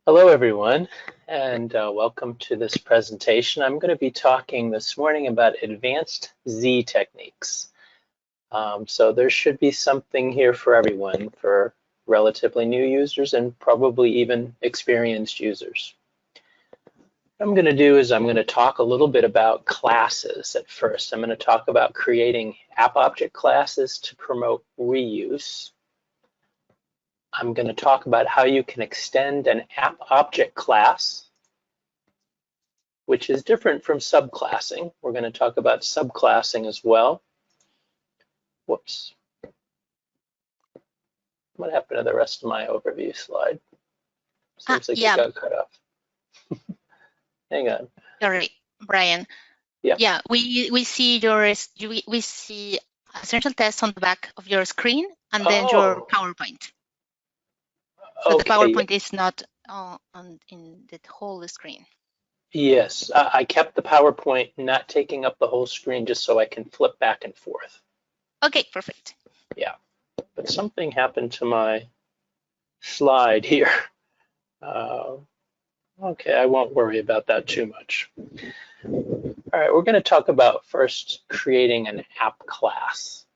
Hello everyone, and welcome to this presentation. I'm going to be talking this morning about advanced Z techniques. So there should be something here for everyone, for relatively new users and probably even experienced users. What I'm going to do is I'm going to talk a little bit about classes at first. I'm going to talk about creating app object classes to promote reuse. I'm going to talk about how you can extend an app object class, which is different from subclassing. We're going to talk about subclassing as well. Whoops. What happened to the rest of my overview slide? Seems like it Yeah, got cut off. Hang on. sorry, Brian. Yeah. Yeah, we see we see AscentialTest on the back of your screen, and then your Oh, PowerPoint. So the okay. PowerPoint is not in the whole screen. Yes, I kept the PowerPoint not taking up the whole screen just so I can flip back and forth. Okay, perfect. Yeah, but something happened to my slide here. Okay, I won't worry about that too much. All right, we're going to talk about first creating an app class.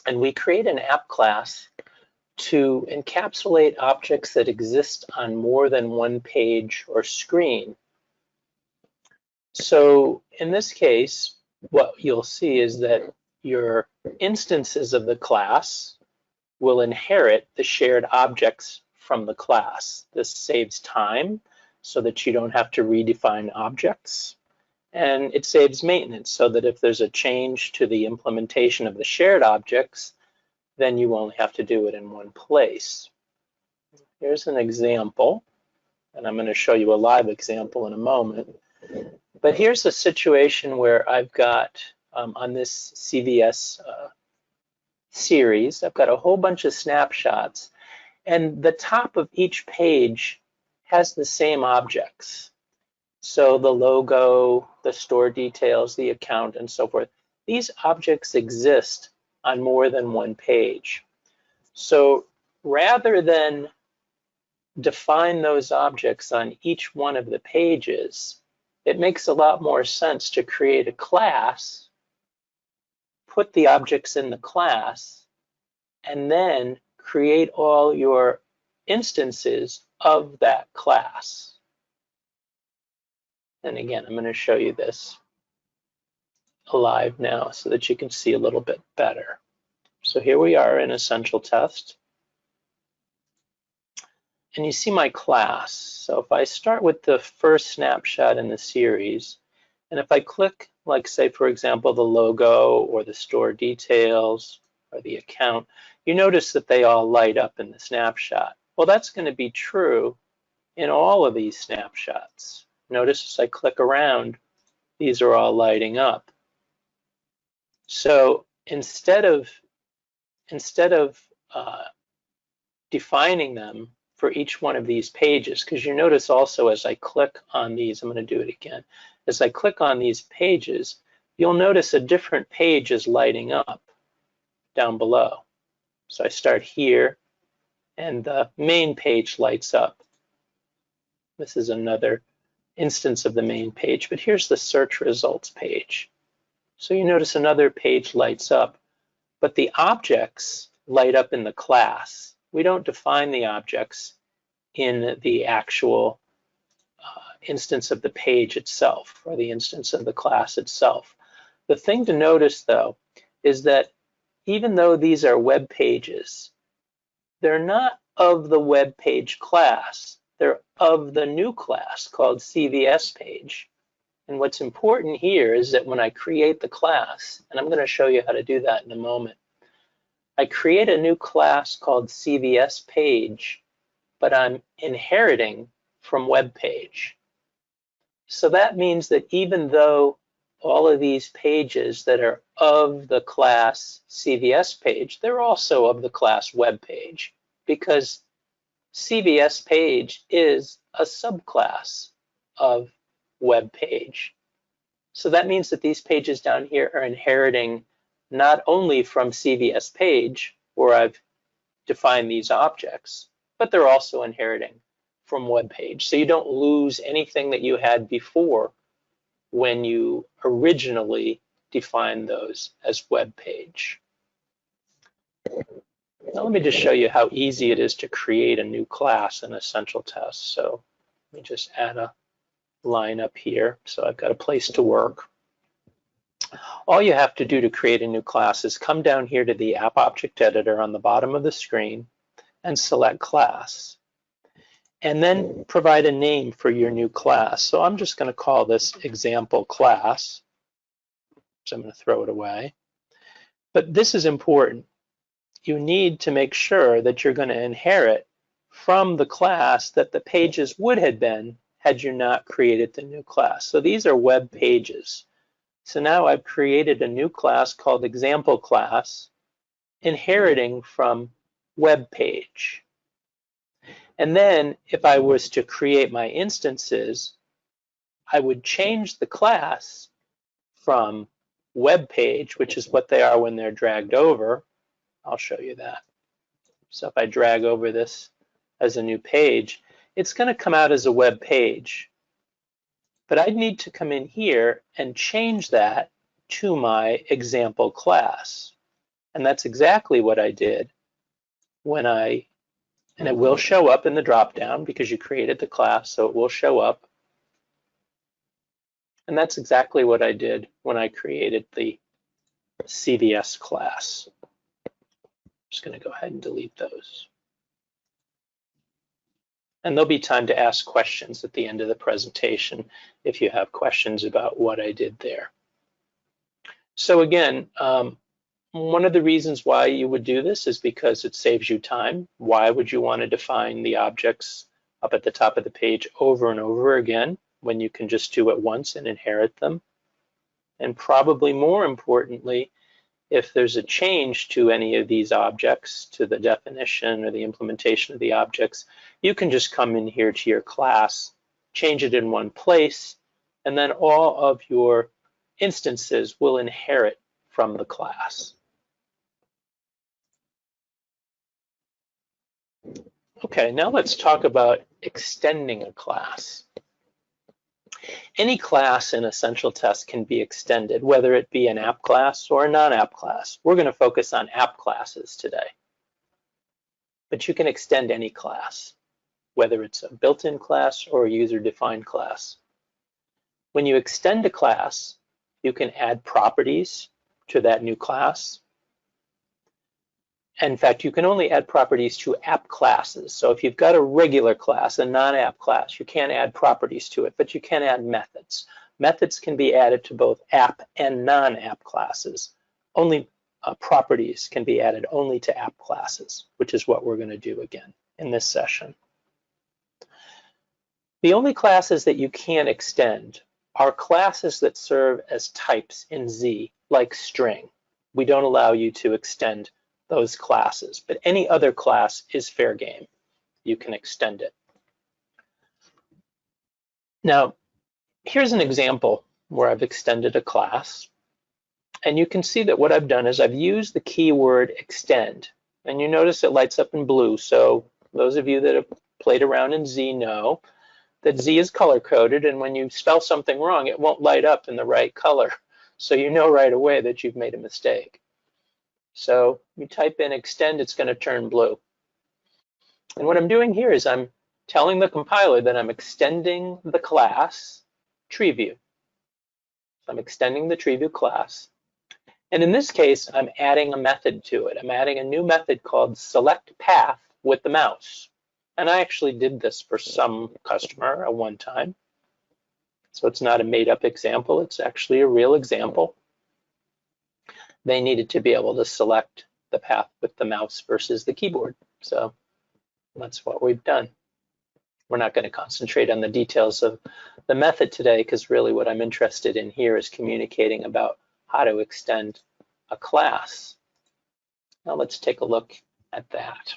And we create an app class to encapsulate objects that exist on more than one page or screen. So in this case, what you'll see is that your instances of the class will inherit the shared objects from the class. This saves time so that you don't have to redefine objects. And it saves maintenance so that if there's a change to the implementation of the shared objects, then you only have to do it in one place. Here's an example, and I'm going to show you a live example in a moment. But here's a situation where I've got, on this CVS series, I've got a whole bunch of snapshots, and the top of each page has the same objects. So the logo, the store details, the account, and so forth. These objects exist on more than one page. So rather than define those objects on each one of the pages, it makes a lot more sense to create a class, put the objects in the class, and then create all your instances of that class. And again, I'm going to show you this live now so that you can see a little bit better. So here we are in AscentialTest. And you see my class. So if I start with the first snapshot in the series, and if I click, like say, for example, the logo or the store details or the account, you notice that they all light up in the snapshot. Well, that's going to be true in all of these snapshots. Notice as I click around, these are all lighting up. So instead of defining them for each one of these pages, because you notice also as I click on these, I'm going to do it again. As I click on these pages, you'll notice a different page is lighting up down below. So I start here, and the main page lights up. This is another instance of the main page, but here's the search results page. So you notice another page lights up, but the objects light up in the class. We don't define the objects in the actual instance of the page itself or the instance of the class itself. The thing to notice, though, is that even though these are web pages, they're not of the web page class. They're of the new class called CVS page. And what's important here is that when I create the class, and I'm going to show you how to do that in a moment, I create a new class called CVS page, but I'm inheriting from web page. So that means that even though all of these pages that are of the class CVS page, they're also of the class web page, because CVS page is a subclass of web page. So that means that these pages down here are inheriting not only from CVS page, where I've defined these objects, but they're also inheriting from web page. So you don't lose anything that you had before when you originally defined those as web page. Now let me just show you how easy it is to create a new class in AscentialTest. So let me just add a line up here. So I've got a place to work. All you have to do to create a new class is come down here to the App Object Editor on the bottom of the screen and select Class. And then provide a name for your new class. So I'm just going to call this Example Class. So I'm going to throw it away. But this is important. You need to make sure that you're going to inherit from the class that the pages would have been had you not created the new class. So these are web pages. So now I've created a new class called Example Class, inheriting from web page. And then if I was to create my instances, I would change the class from web page, which is what they are when they're dragged over. I'll show you that. So if I drag over this as a new page, it's going to come out as a web page. But I'd need to come in here and change that to my example class. And that's exactly what I did when and it will show up in the dropdown because you created the class, so it will show up. And that's exactly what I did when I created the CVS class. I'm just going to go ahead and delete those. And there'll be time to ask questions at the end of the presentation if you have questions about what I did there. So again, one of the reasons why you would do this is because it saves you time. Why would you want to define the objects up at the top of the page over and over again when you can just do it once and inherit them? And probably more importantly, if there's a change to any of these objects, to the definition or the implementation of the objects, you can just come in here to your class, change it in one place, and then all of your instances will inherit from the class. Okay, now let's talk about extending a class. Any class in AscentialTest can be extended, whether it be an app class or a non-app class. We're going to focus on app classes today. But you can extend any class, whether it's a built-in class or a user-defined class. When you extend a class, you can add properties to that new class. In fact, you can only add properties to app classes. So if you've got a regular class, a non-app class, you can't add properties to it, but you can add methods. Methods can be added to both app and non-app classes. Only properties can be added only to app classes, which is what we're going to do again in this session. The only classes that you can extend are classes that serve as types in Z, like string. We don't allow you to extend those classes, but any other class is fair game. You can extend it. Now, here's an example where I've extended a class, and you can see that what I've done is I've used the keyword extend, and you notice it lights up in blue. So those of you that have played around in Z know that Z is color-coded, and when you spell something wrong, it won't light up in the right color. So you know right away that you've made a mistake. So you type in extend, it's going to turn blue. And what I'm doing here is I'm telling the compiler that I'm extending the class TreeView. So I'm extending the TreeView class. And in this case, I'm adding a method to it. I'm adding a new method called selectPath with the mouse. And I actually did this for some customer at one time. So it's not a made-up example. It's actually a real example. They needed to be able to select the path with the mouse versus the keyboard. So that's what we've done. We're not going to concentrate on the details of the method today because really what I'm interested in here is communicating about how to extend a class. Now let's take a look at that.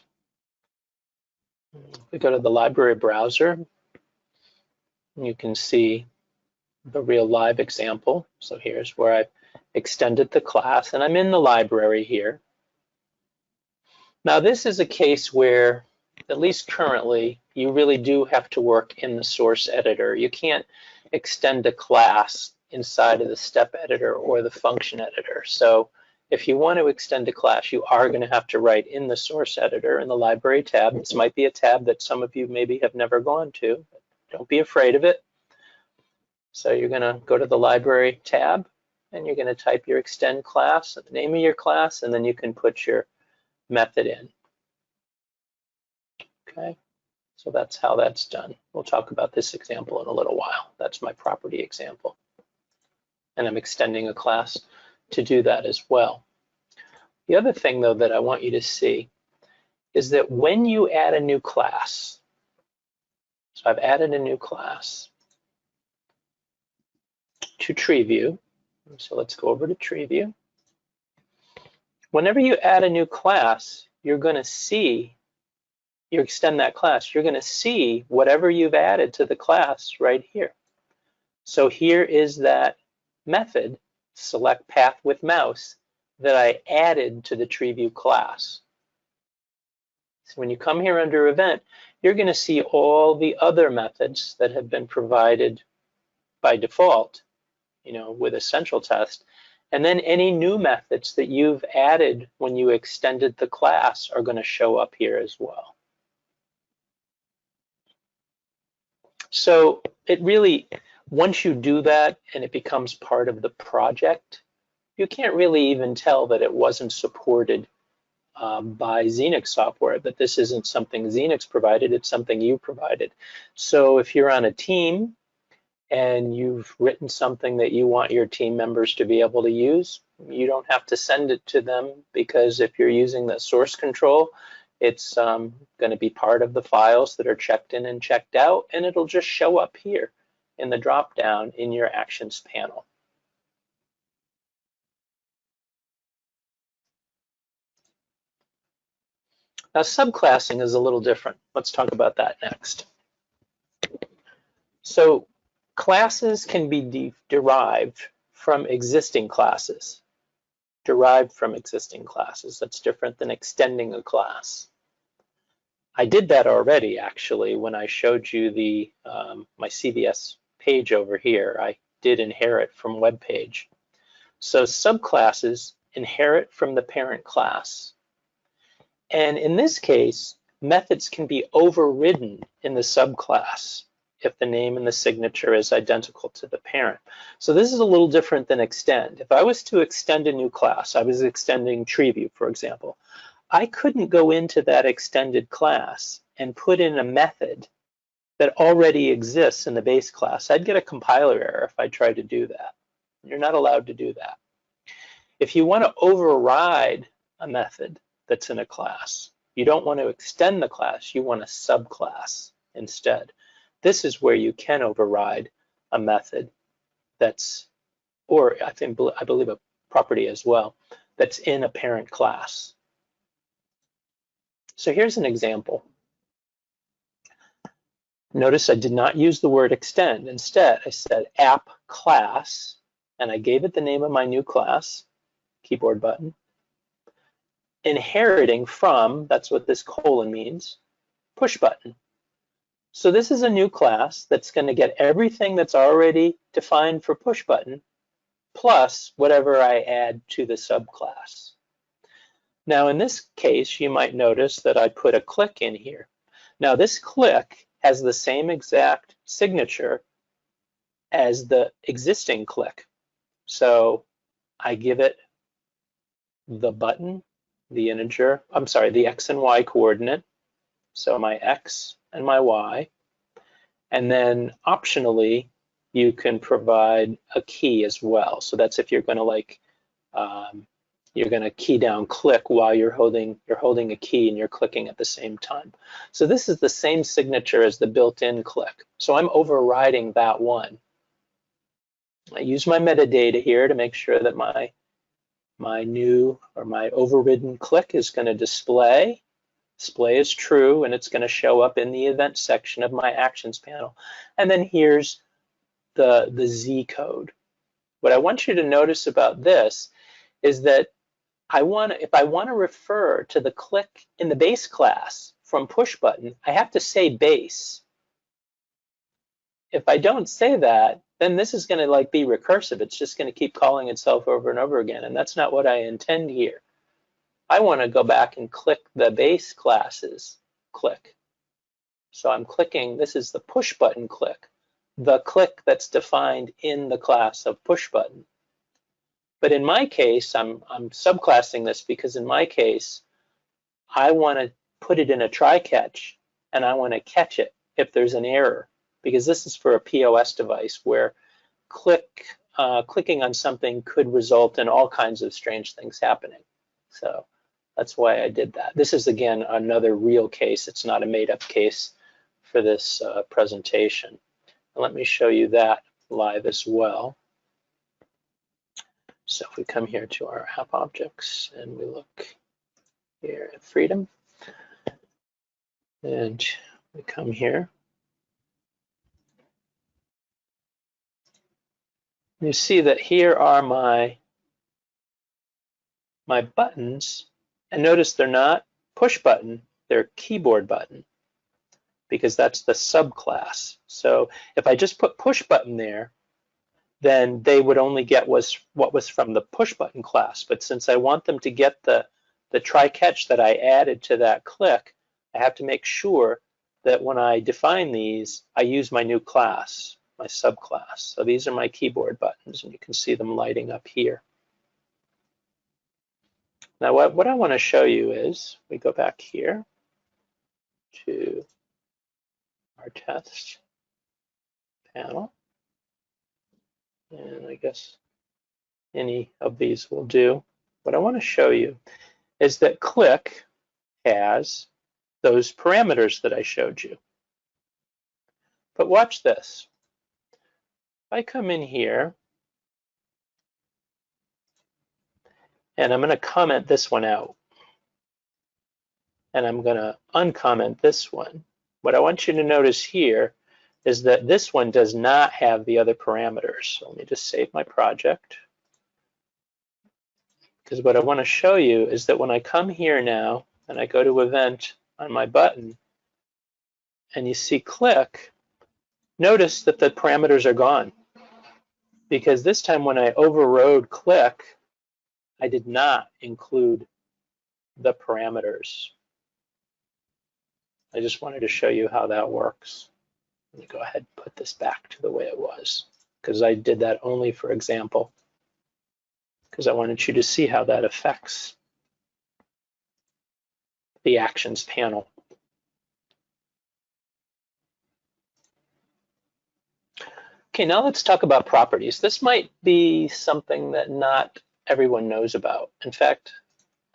We go to the library browser. You can see the real live example. So here's where I've extended the class, and I'm in the library here. Now this is a case where, at least currently, you really do have to work in the source editor. You can't extend a class inside of the step editor or the function editor. So if you want to extend a class, you are going to have to write in the source editor in the library tab. This might be a tab that some of you maybe have never gone to. Don't be afraid of it. So you're going to go to the library tab and you're going to type your extend class, the name of your class, and then you can put your method in. Okay, so that's how that's done. We'll talk about this example in a little while. That's my property example. And I'm extending a class to do that as well. The other thing, though, that I want you to see is that when you add a new class, so I've added a new class to TreeView. So let's go over to TreeView. Whenever you add a new class, you're going to see, you extend that class, you're going to see whatever you've added to the class right here. So here is that method, select path with mouse, that I added to the TreeView class. So when you come here under event, you're going to see all the other methods that have been provided by default, with AscentialTest. And then any new methods that you've added when you extended the class are going to show up here as well. So it really, once you do that and it becomes part of the project, you can't really even tell that it wasn't supported by Xenix software, that this isn't something Xenix provided, it's something you provided. So if you're on a team and you've written something that you want your team members to be able to use, you don't have to send it to them, because if you're using the source control, it's going to be part of the files that are checked in and checked out, and it'll just show up here in the drop-down in your actions panel. Now, subclassing is a little different. Let's talk about that next. So classes can be derived from existing classes. Derived from existing classes. That's different than extending a class. I did that already, actually, when I showed you the my CVS page over here. I did inherit from web page. So subclasses inherit from the parent class. And in this case, methods can be overridden in the subclass if the name and the signature is identical to the parent. So this is a little different than extend. If I was to extend a new class, I was extending TreeView, for example, I couldn't go into that extended class and put in a method that already exists in the base class. I'd get a compiler error if I tried to do that. You're not allowed to do that. If you want to override a method that's in a class, you don't want to extend the class, you want a subclass instead. This is where you can override a method that's, or I believe a property as well, that's in a parent class. So here's an example. Notice I did not use the word extend. Instead, I said app class, and I gave it the name of my new class, keyboard button, inheriting from, that's what this colon means, push button. So this is a new class that's going to get everything that's already defined for push button, plus whatever I add to the subclass. Now in this case, you might notice that I put a click in here. Now this click has the same exact signature as the existing click. So I give it the button, the integer, the X and Y coordinate. So my X and my Y. And then optionally, you can provide a key as well. So that's if you're going to you're going to key down click while you're holding a key and you're clicking at the same time. So this is the same signature as the built-in click. So I'm overriding that one. I use my metadata here to make sure that my new or my overridden click is going to display. Display is true, and it's going to show up in the event section of my actions panel. And then here's the Z code. What I want you to notice about this is that if I want to refer to the click in the base class from push button, I have to say base. If I don't say that, then this is going to like be recursive. It's just going to keep calling itself over and over again, and that's not what I intend here. I want to go back and click the base classes click. So I'm clicking, this is the push button click, the click that's defined in the class of push button. But in my case, I'm subclassing this because in my case, I want to put it in a try catch, and I want to catch it if there's an error, because this is for a POS device where clicking on something could result in all kinds of strange things happening. So that's why I did that. This is, again, another real case. It's not a made-up case for this presentation. And let me show you that live as well. So if we come here to our app objects and we look here at freedom, and we come here, you see that here are my buttons, and notice they're not push button, they're keyboard button, because that's the subclass. So if I just put push button there, then they would only get what was from the push button class. But since I want them to get the try catch that I added to that click, I have to make sure that when I define these, I use my new class, my subclass. So these are my keyboard buttons, and you can see them lighting up here. Now what I want to show you is, we go back here to our test panel, and I guess any of these will do. What I want to show you is that click has those parameters that I showed you. But watch this. If I come in here, and I'm going to comment this one out, and I'm going to uncomment this one, what I want you to notice here is that this one does not have the other parameters. So let me just save my project, because what I want to show you is that when I come here now and I go to event on my button and you see click, notice that the parameters are gone, because this time when I overrode click, I did not include the parameters. I just wanted to show you how that works. Let me go ahead and put this back to the way it was, because I did that only for example, because I wanted you to see how that affects the actions panel. Okay, now let's talk about properties. This might be something that not everyone knows about. In fact,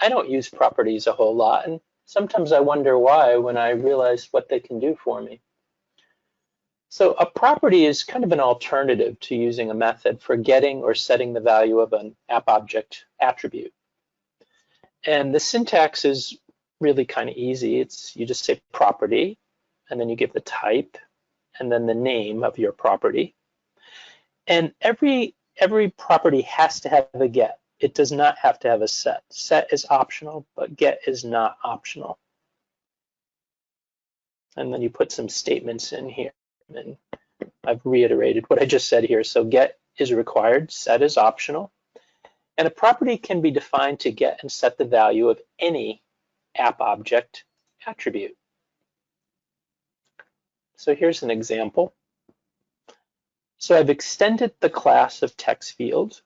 I don't use properties a whole lot, and sometimes I wonder why when I realize what they can do for me. So a property is kind of an alternative to using a method for getting or setting the value of an app object attribute. And the syntax is really kind of easy. You just say property, and then you give the type, and then the name of your property. And every property has to have a get. It does not have to have a set. Set is optional, but get is not optional. And then you put some statements in here. And I've reiterated what I just said here. So get is required, set is optional. And a property can be defined to get and set the value of any app object attribute. So here's an example. So I've extended the class of text field,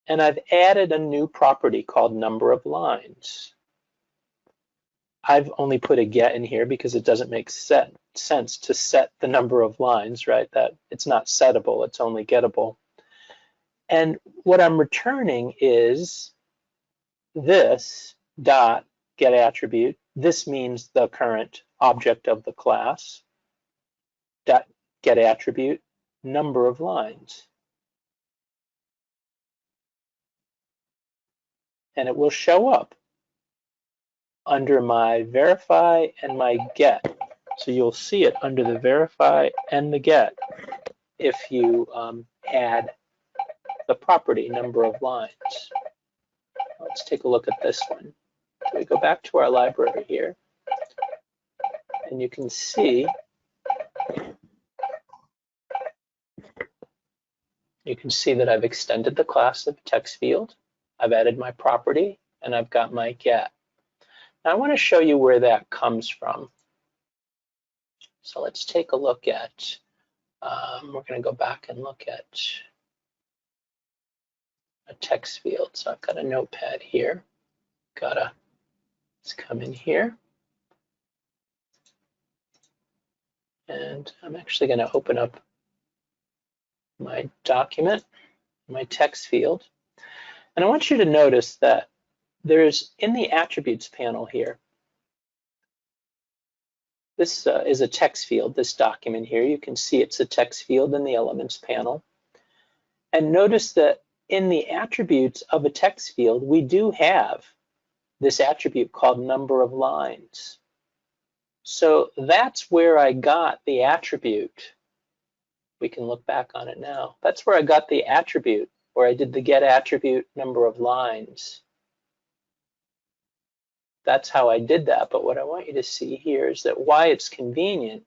and I've added a new property called number of lines. I've only put a get in here because it doesn't make sense to set the number of lines, right? That it's not settable, it's only gettable. And what I'm returning is this dot get attribute. This means the current object of the class. Dot get attribute, number of lines. And it will show up under my verify and my get. So you'll see it under the verify and the get if you add the property number of lines. Let's take a look at this one. So we go back to our library here. And you can see that I've extended the class of text field, I've added my property, and I've got my get. Now I want to show you where that comes from. So let's take a look at, we're going to go back and look at a text field. So I've got a notepad here. Let's come in here. And I'm actually going to open up my document, my text field. And I want you to notice that there's, in the attributes panel here, this is a text field, this document here. You can see it's a text field in the elements panel. And notice that in the attributes of a text field, we do have this attribute called number of lines. So that's where I got the attribute. We can look back on it now. That's where I got the attribute, where I did the get attribute number of lines. That's how I did that. But what I want you to see here is that why it's convenient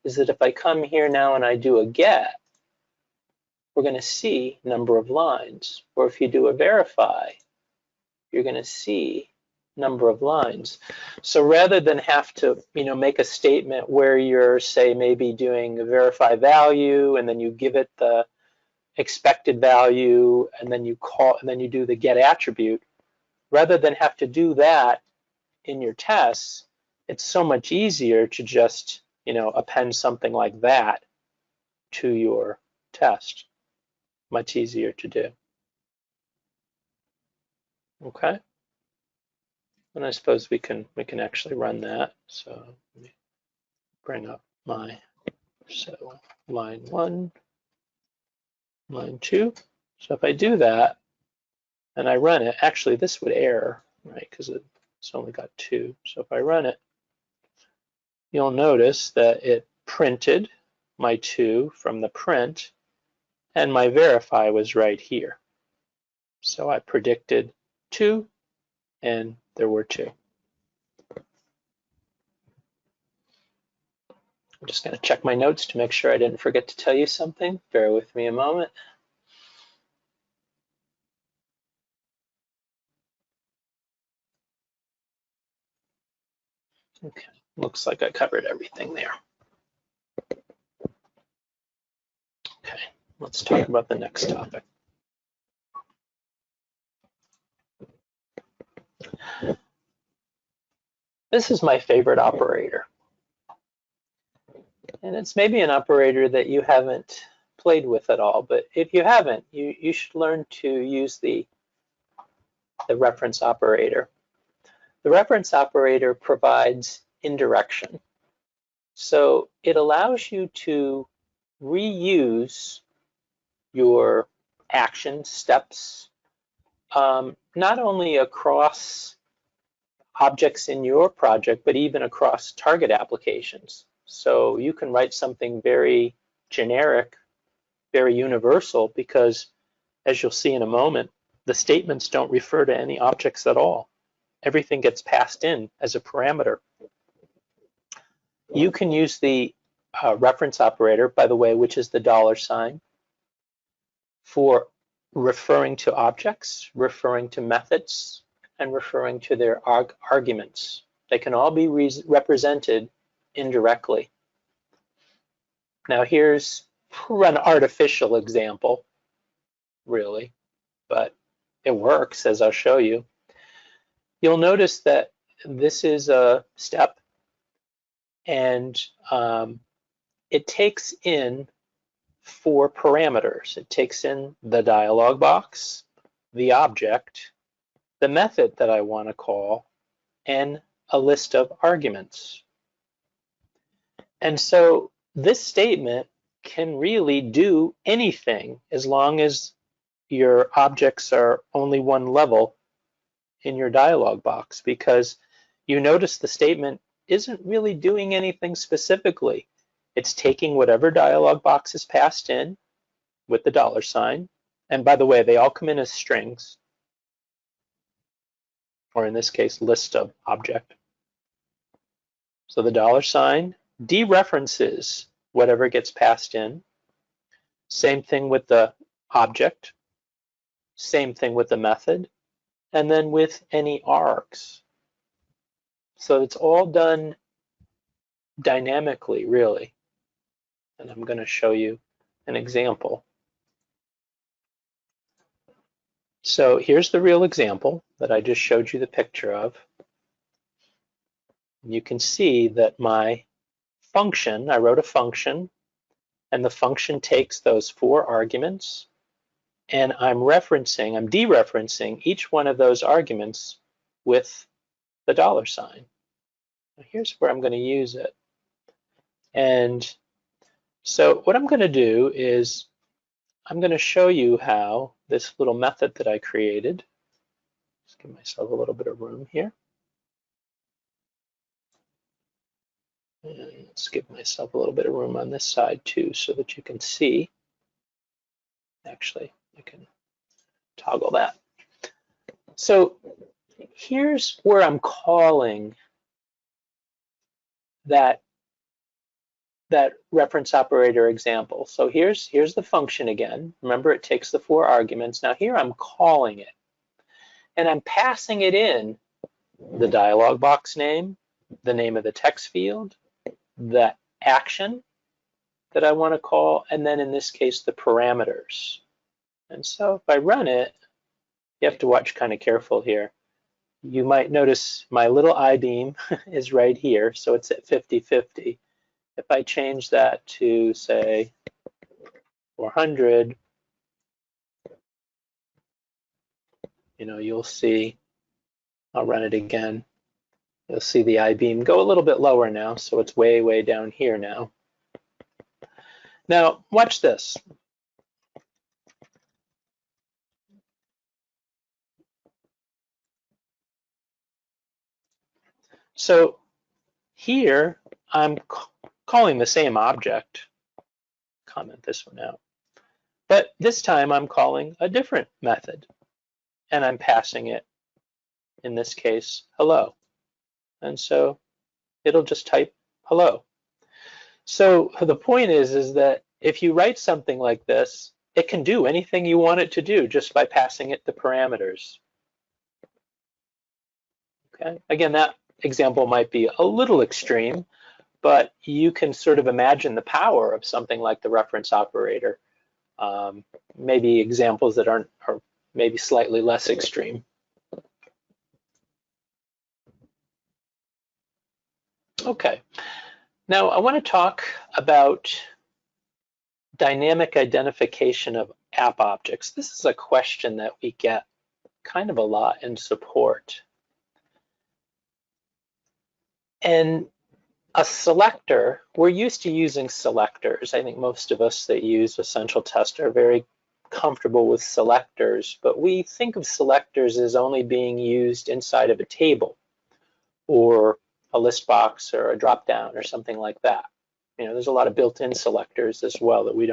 is that if I come here now and I do a get, we're going to see number of lines. Or if you do a verify, you're going to see number of lines. So rather than have to, make a statement where you're, say, maybe doing a verify value and then you give it the expected value and then you do the get attribute, rather than have to do that in your tests, it's so much easier to just, append something like that to your test. Much easier to do. Okay. And I suppose we can actually run that. So let me bring up so line 1, line 2. So if I do that and I run it, actually this would error, right? Because it's only got 2. So if I run it, you'll notice that it printed my 2 from the print, and my verify was right here. So I predicted 2, and there were 2. I'm just going to check my notes to make sure I didn't forget to tell you something. Bear with me a moment. Okay, looks like I covered everything there. Okay, let's talk about the next topic. This is my favorite operator. And it's maybe an operator that you haven't played with at all, but if you haven't, you should learn to use the reference operator. The reference operator provides indirection. So it allows you to reuse your action steps, not only across objects in your project, but even across target applications. So you can write something very generic, very universal, because as you'll see in a moment, the statements don't refer to any objects at all. Everything gets passed in as a parameter. You can use the reference operator, by the way, which is the $, for referring to objects, referring to methods, and referring to their arguments. They can all be represented indirectly. Now here's an artificial example, really, but it works, as I'll show you. You'll notice that this is a step, and it takes in 4 parameters. It takes in the dialog box, the object, the method that I want to call, and a list of arguments. And so this statement can really do anything as long as your objects are only one level in your dialog box, because you notice the statement isn't really doing anything specifically. It's taking whatever dialog box is passed in with the $. And by the way, they all come in as strings, or in this case, list of object. So the $ dereferences whatever gets passed in. Same thing with the object. Same thing with the method. And then with any args. So it's all done dynamically, really. And I'm going to show you an example. So here's the real example that I just showed you the picture of. You can see that my function, I wrote a function, and the function takes those 4 arguments, and I'm dereferencing each one of those arguments with the $. Now here's where I'm going to use it. And so what I'm going to do is I'm going to show you how this little method that I created, let's give myself a little bit of room here. And let's give myself a little bit of room on this side too so that you can see. Actually, I can toggle that. So here's where I'm calling that reference operator example. So here's the function again. Remember, it takes the 4 arguments. Now here I'm calling it. And I'm passing it in the dialog box name, the name of the text field, the action that I want to call, and then in this case, the parameters. And so if I run it, you have to watch kind of careful here. You might notice my little I-beam is right here, so it's at 50-50. If I change that to, say, 400, you'll see, I'll run it again. You'll see the I-beam go a little bit lower now, so it's way, way down here now. Now, watch this. So here, I'm calling the same object. Comment this one out. But this time, I'm calling a different method. And I'm passing it, in this case, hello. And so it'll just type hello. So the point is that if you write something like this, it can do anything you want it to do just by passing it the parameters. Okay. Again, that example might be a little extreme, but you can sort of imagine the power of something like the reference operator. Maybe examples that are maybe slightly less extreme. Okay, now I want to talk about dynamic identification of app objects. This is a question that we get kind of a lot in support. And a selector, we're used to using selectors. I think most of us that use AscentialTest are very comfortable with selectors, but we think of selectors as only being used inside of a table or a list box or a drop down or something like that. There's a lot of built-in selectors as well that we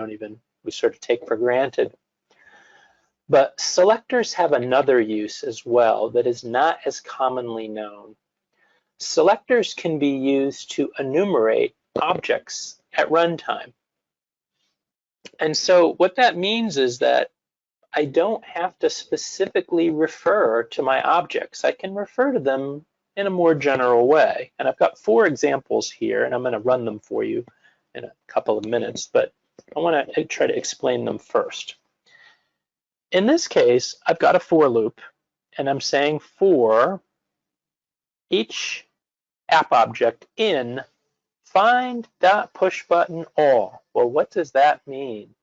sort of take for granted. But selectors have another use as well that is not as commonly known. Selectors can be used to enumerate objects at runtime. And so what that means is that I don't have to specifically refer to my objects. I can refer to them in a more general way. And I've got 4 examples here, and I'm going to run them for you in a couple of minutes, but I want to try to explain them first. In this case, I've got a for loop, and I'm saying for each app object in find.pushButtonAll. Well, what does that mean?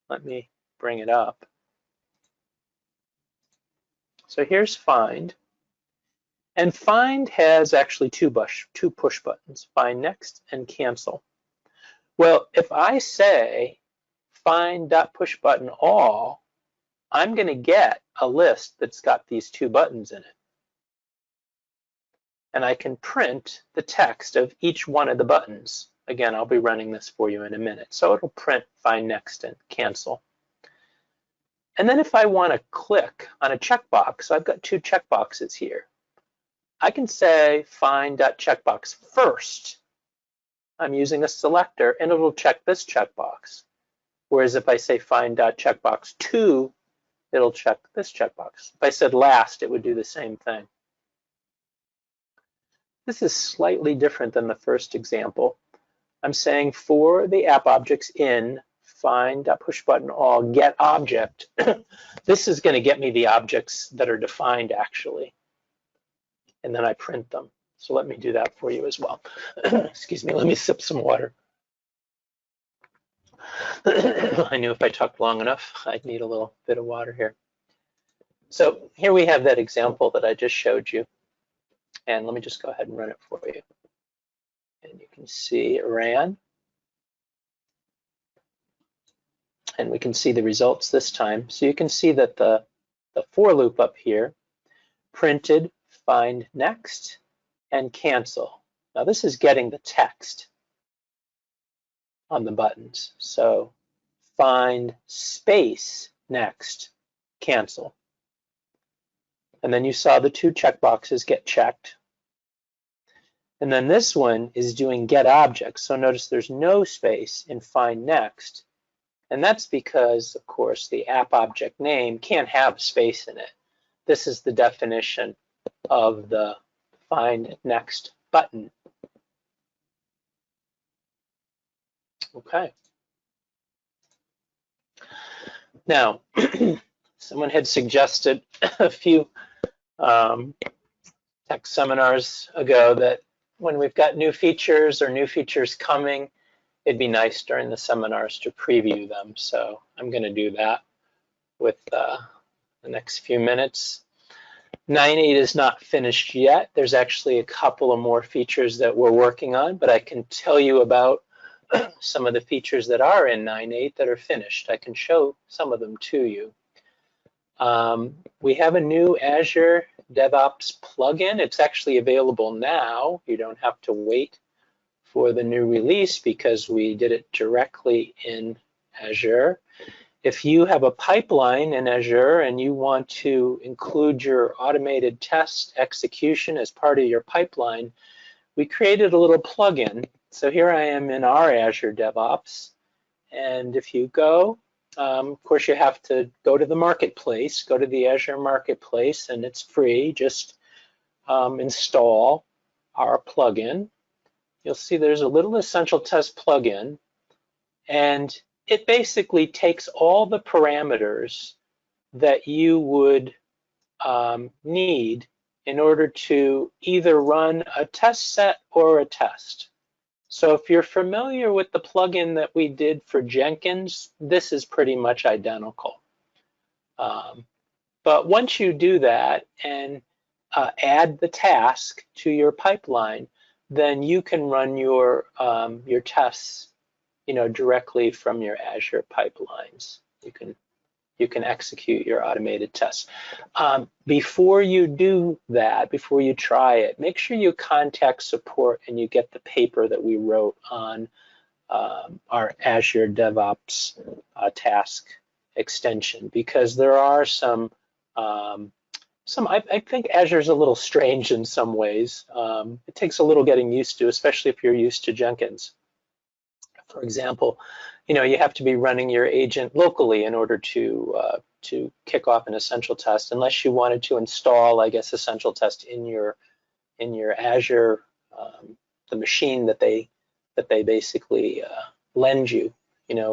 Let me bring it up. So here's find. And find has actually two push buttons, find next and cancel. Well, if I say find.pushButtonAll, I'm going to get a list that's got these 2 buttons in it. And I can print the text of each one of the buttons. Again, I'll be running this for you in a minute. So it'll print find next and cancel. And then if I want to click on a checkbox, so I've got 2 checkboxes here. I can say find.checkbox first, I'm using a selector, and it'll check this checkbox. Whereas if I say find.checkbox 2, it'll check this checkbox. If I said last, it would do the same thing. This is slightly different than the first example. I'm saying for the app objects in find.pushButtonAll get object, this is going to get me the objects that are defined actually. And then I print them. So let me do that for you as well. Excuse me, let me sip some water. I knew if I talked long enough, I'd need a little bit of water here. So here we have that example that I just showed you. And let me just go ahead and run it for you. And you can see it ran. And we can see the results this time. So you can see that the for loop up here printed find next and cancel. Now this is getting the text on the buttons. So find space next, cancel. And then you saw the two checkboxes get checked. And then this one is doing get objects. So notice there's no space in find next. And that's because, of course, the app object name can't have space in it. This is the definition of the find next button. Okay. Now, someone had suggested a few tech seminars ago that when we've got new features or new features coming, it'd be nice during the seminars to preview them. So I'm going to do that with the next few minutes. 9.8 is not finished yet. There's actually a couple of more features that we're working on, but I can tell you about some of the features that are in 9.8 that are finished. I can show some of them to you. We have a new Azure DevOps plugin. It's actually available now. You don't have to wait for the new release because we did it directly in Azure. If you have a pipeline in Azure and you want to include your automated test execution as part of your pipeline, we created a little plugin. So here I am in our Azure DevOps. And if you go, of course, you have to go to the marketplace, go to the Azure marketplace, and it's free. Just install our plugin. You'll see there's a little AscentialTest plugin, and it basically takes all the parameters that you would need in order to either run a test set or a test. So if you're familiar with the plugin that we did for Jenkins, this is pretty much identical. But once you do that and add the task to your pipeline, then you can run your tests, directly from your Azure pipelines. You can execute your automated tests. Before you do that, before you try it, make sure you contact support and you get the paper that we wrote on our Azure DevOps task extension, because there are some I think Azure's a little strange in some ways. It takes a little getting used to, especially if you're used to Jenkins. For example, you have to be running your agent locally in order to kick off an AscentialTest, unless you wanted to install, I guess, AscentialTest in your Azure, the machine that they basically lend you,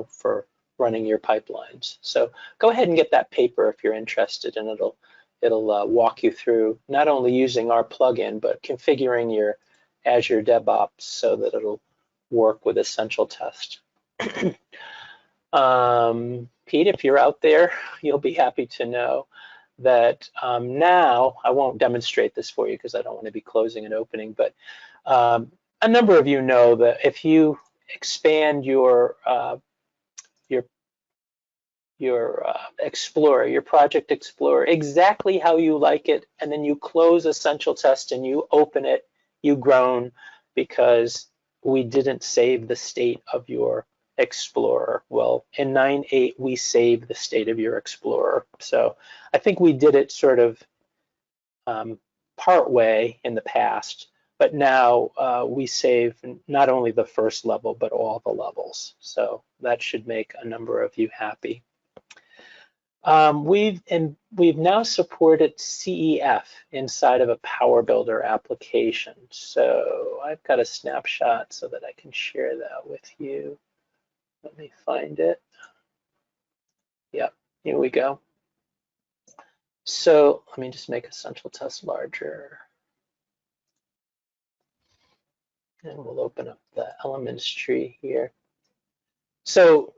for running your pipelines. So go ahead and get that paper if you're interested, and it'll walk you through not only using our plugin, but configuring your Azure DevOps so that it'll work with AscentialTest. Pete, if you're out there, you'll be happy to know that now, I won't demonstrate this for you because I don't want to be closing and opening, but a number of you know that if you expand your Explorer, your Project Explorer, exactly how you like it, and then you close AscentialTest and you open it, you groan because we didn't save the state of your Explorer. Well, in 9.8, we save the state of your Explorer. So I think we did it sort of part way in the past, but now we save not only the first level, but all the levels. So that should make a number of you happy. We've now supported CEF inside of a Power Builder application. So I've got a snapshot so that I can share that with you. Let me find it. Yep, here we go. So let me just make AscentialTest larger. And we'll open up the elements tree here. So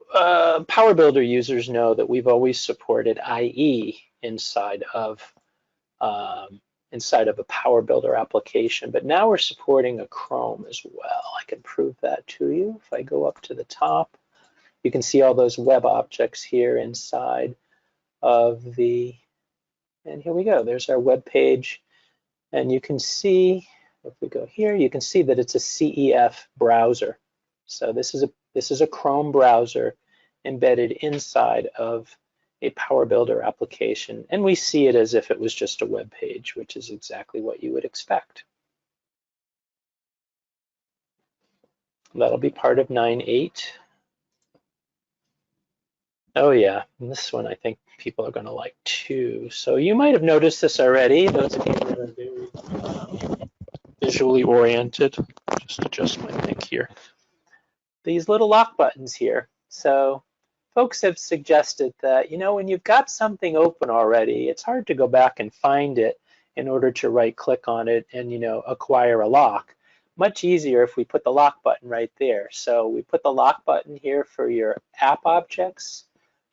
Power Builder users know that we've always supported IE inside of a Power Builder application, but now we're supporting a Chrome as well. I can prove that to you. If I go up to the top, you can see all those web objects here inside of the, and here we go. There's our web page, and you can see, if we go here, you can see that it's a CEF browser. So this is a Chrome browser embedded inside of a Power Builder application, and we see it as if it was just a web page, which is exactly what you would expect. That'll be part of 9.8. Oh yeah, and this one I think people are going to like too. So you might have noticed this already, those of you that are very visually oriented. Just adjust my mic here. These little lock buttons here. So folks have suggested that, you know, when you've got something open already, it's hard to go back and find it in order to right click on it and, you know, acquire a lock. Much easier if we put the lock button right there. So we put the lock button here for your app objects.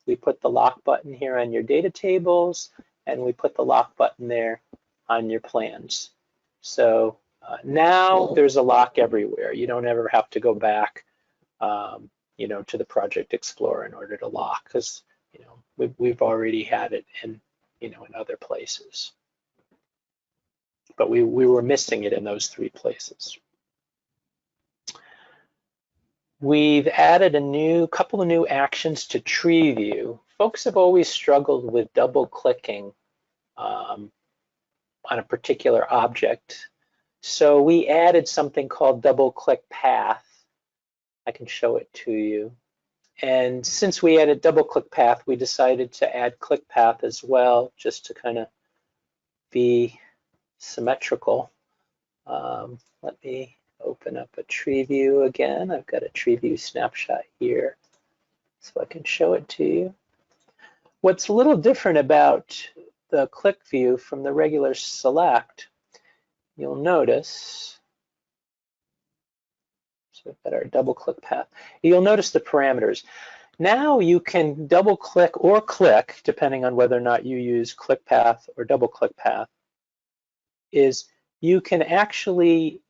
We put the lock button here on your data tables, and we put the lock button there on your plans. So now there's a lock everywhere. You don't ever have to go back you know, to the Project Explorer in order to lock, because, you know, we've already had it in, you know, in other places. But we were missing it in those 3 places. We've added a couple of new actions to Tree View. Folks have always struggled with double clicking on a particular object. So we added something called double click path. I can show it to you. And since we added double click path, we decided to add click path as well, just to kind of be symmetrical. Let me open up a tree view again. I've got a tree view snapshot here, so I can show it to you. What's a little different about the click view from the regular select, you'll notice, so we've got our double click path. You'll notice the parameters. Now you can double click or click, depending on whether or not you use click path or double click path, is you can actually,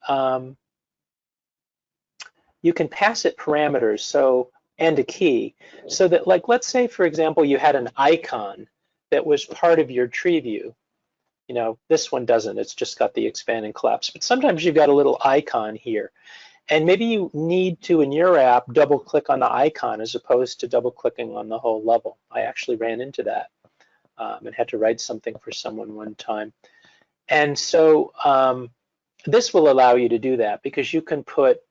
you can pass it parameters, so, and a key, so that, like, let's say, for example, you had an icon that was part of your tree view. You know, this one doesn't, it's just got the expand and collapse, but sometimes you've got a little icon here. And maybe you need to, in your app, double click on the icon as opposed to double clicking on the whole level. I actually ran into that and had to write something for someone one time. And so this will allow you to do that, because you can put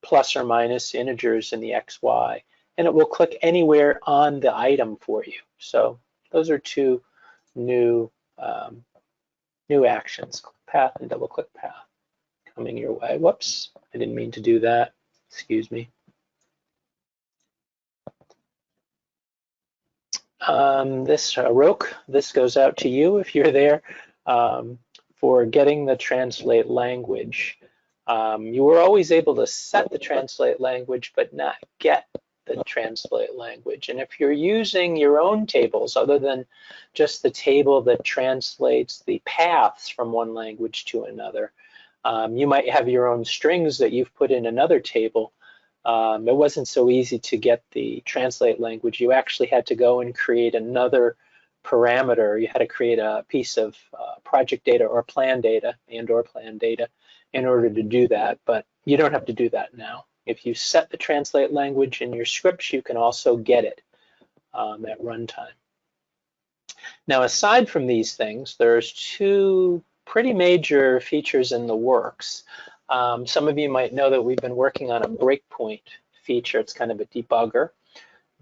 plus or minus integers in the XY, and it will click anywhere on the item for you. So those are 2 new actions, click path and double click path, coming your way. Whoops, I didn't mean to do that. Excuse me. This Roke, this goes out to you if you're there, for getting the translate language. You were always able to set the translate language, but not get the translate language. And if you're using your own tables, other than just the table that translates the paths from one language to another, you might have your own strings that you've put in another table. It wasn't so easy to get the translate language. You actually had to go and create another parameter. You had to create a piece of project data or plan data and/or plan data in order to do that, but you don't have to do that now. If you set the translate language in your scripts, you can also get it at runtime. Now, aside from these things, there's 2 pretty major features in the works. Some of you might know that we've been working on a breakpoint feature. It's kind of a debugger.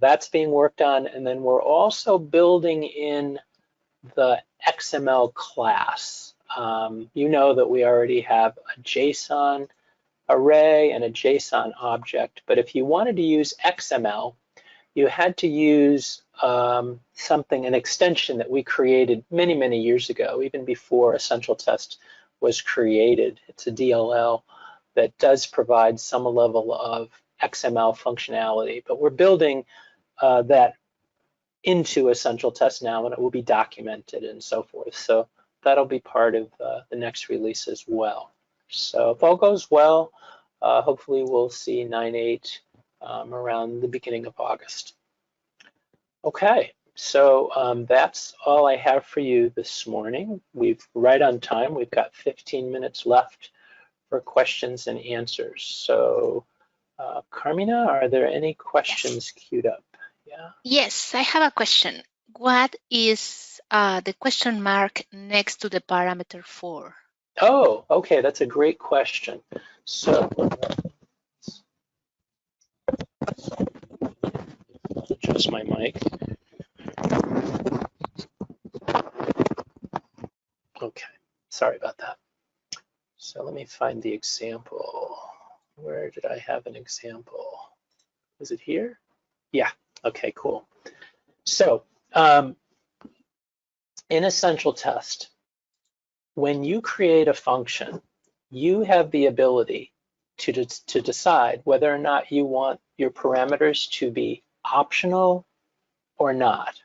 That's being worked on, and then we're also building in the XML class. You know that we already have a JSON array and a JSON object, but if you wanted to use XML, you had to use an extension that we created many, many years ago, even before AscentialTest was created. It's a DLL that does provide some level of XML functionality, but we're building that into AscentialTest now, and it will be documented and so forth. So that'll be part of the next release as well. So if all goes well, hopefully we'll see 9.8 around the beginning of August. Okay, so that's all I have for you this morning. We've right on time. We've got 15 minutes left for questions and answers. So Carmina, are there any questions queued up? Yeah. Yes, I have a question. What is the question mark next to the parameter 4? Oh, okay, that's a great question. So adjust my mic. Okay, sorry about that. So let me find the example. Where did I have an example? Is it here? Yeah, okay, cool. So in AscentialTest, when you create a function, you have the ability to decide whether or not you want your parameters to be optional or not.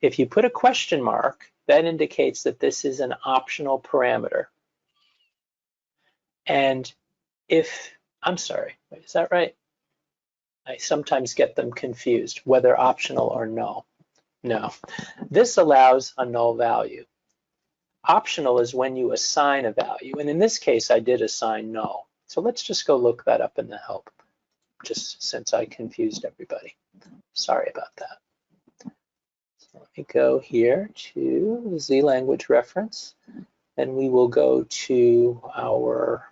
If you put a question mark, that indicates that this is an optional parameter. And if, I'm sorry, wait, is that right? I sometimes get them confused, whether optional or no. No, this allows a null value. Optional is when you assign a value, and in this case, I did assign null. So let's just go look that up in the help, just since I confused everybody. Sorry about that. So let me go here to the Z language reference, and we will go to our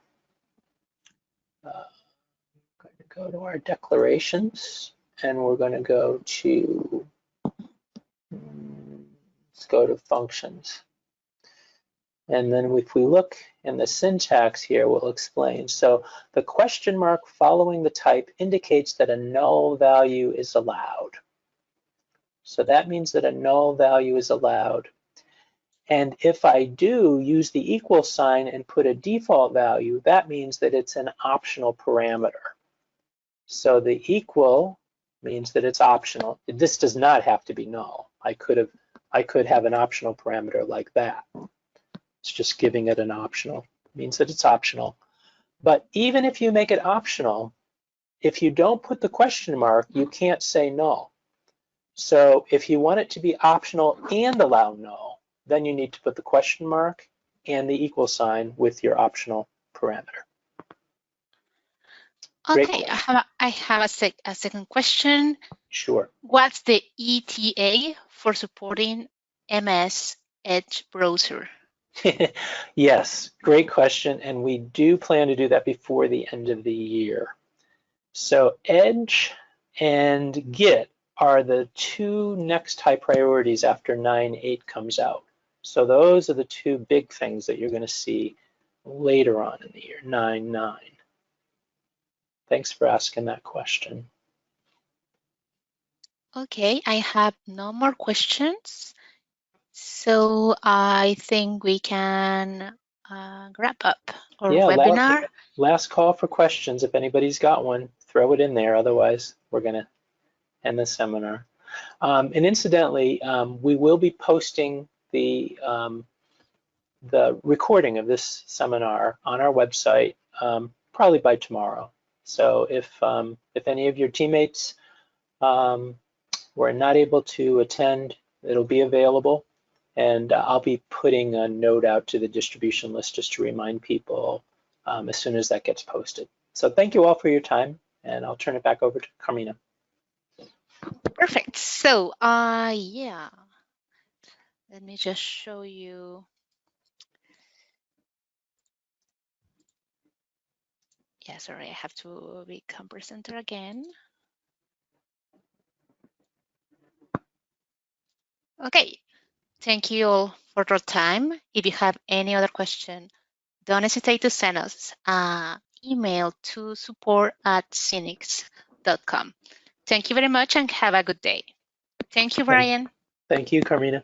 declarations, and we're going to go to, let's go to functions. And then if we look in the syntax here, we'll explain. So the question mark following the type indicates that a null value is allowed. So that means that a null value is allowed. And if I do use the equal sign and put a default value, that means that it's an optional parameter. So the equal means that it's optional. This does not have to be null. I could have an optional parameter like that. It's just giving it an optional. It means that it's optional. But even if you make it optional, if you don't put the question mark, you can't say null. So if you want it to be optional and allow null, then you need to put the question mark and the equal sign with your optional parameter. Okay, I have a second question. Sure. What's the ETA for supporting MS Edge browser? Yes, great question. And we do plan to do that before the end of the year. So Edge and Git are the two next high priorities after 9.8 comes out. So those are the two big things that you're going to see later on in the year, 9.9. Thanks for asking that question. Okay, I have no more questions. So I think we can wrap up our webinar. Last call for questions. If anybody's got one, throw it in there. Otherwise, we're going to end the seminar. And incidentally, we will be posting the recording of this seminar on our website probably by tomorrow. So if any of your teammates were not able to attend, it'll be available. And I'll be putting a note out to the distribution list just to remind people as soon as that gets posted. So thank you all for your time, and I'll turn it back over to Carmina. Perfect. So yeah, let me just show you. Yeah, sorry, I have to become presenter again. Okay, thank you all for your time. If you have any other question, don't hesitate to send us an email to support@cynics.com. Thank you very much and have a good day. Thank you, Brian. Thank you, Carmina.